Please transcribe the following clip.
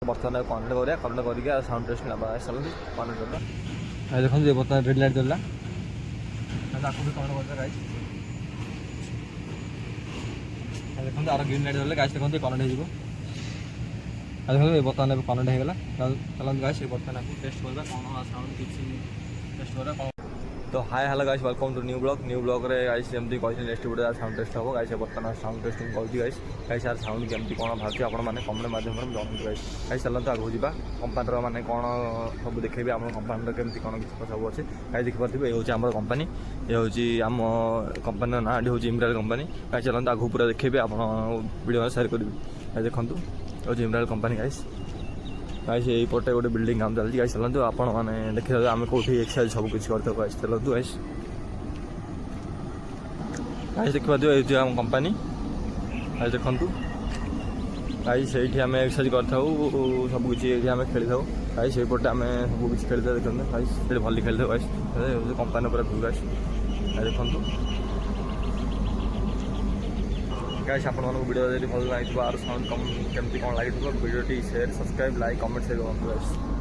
बर्तमान कनेक्ट करके sound test ना चलती कनेक्ट करता देखो ये बर्तमान रेड लाइट चलला आपको भी कनेक्ट करता गाइस देखो आर ग्रीन लाइट चलले गाइस देखो कनेक्ट हो देखो ये बर्तमान कनेक्ट हो गला चलते गाइस ये बर्तमान आपको टेस्ट करबा कौन साउंड किसी टेस्ट करबा तो hi hello guys welcome to new blog रे गाइस जमती कहि नेक्स्ट वीडियो साउंड टेस्ट हो गाइस बर्तमान साउंड टेस्टिंग करछि गाइस यार साउंड केमती कोन भाबछि आपण माने कमेंट माध्यम रे जणाउ गाइस चलते आगो जीवा कंपनी रो माने कोन सब देखेबे आपण कंपनी रो केमती कोन किछ सब अछि गाइस देखि पारथिबे ए होछि हमर कंपनी ए होछि हम कंपनी ना आडी होछि इमराल कंपनी गाइस चलते आगो पूरा देखेबे आपण वीडियो शेयर करबे गाइस देखंतु होछि इमराल कंपनी गाइस गाइस यही पटे गोटे बिल्डिंग काम चलती गाइस चलते आपण मैंने देखी आम कौटी एक्सरसाइज सब किसी करते गाइस चलतु गाइस गाइस देखिए ये आम कंपनी गाइस देखु गाइस ये आम एक्सरसाइज करता सब किसी आम खेली था गाइस ये पटे आम सब किसी खेली था देखते गाइस ये भली खेली था गाइस कंपनी पूरा भूल गाइस देखु गाइस आपण मानक वीडियो जदि भल लागिथबा आर साउंड कम केमती कोन लागिथबा वीडियो टी शेयर सब्सक्राइब लाइक कमेंट से करंतु गाइस।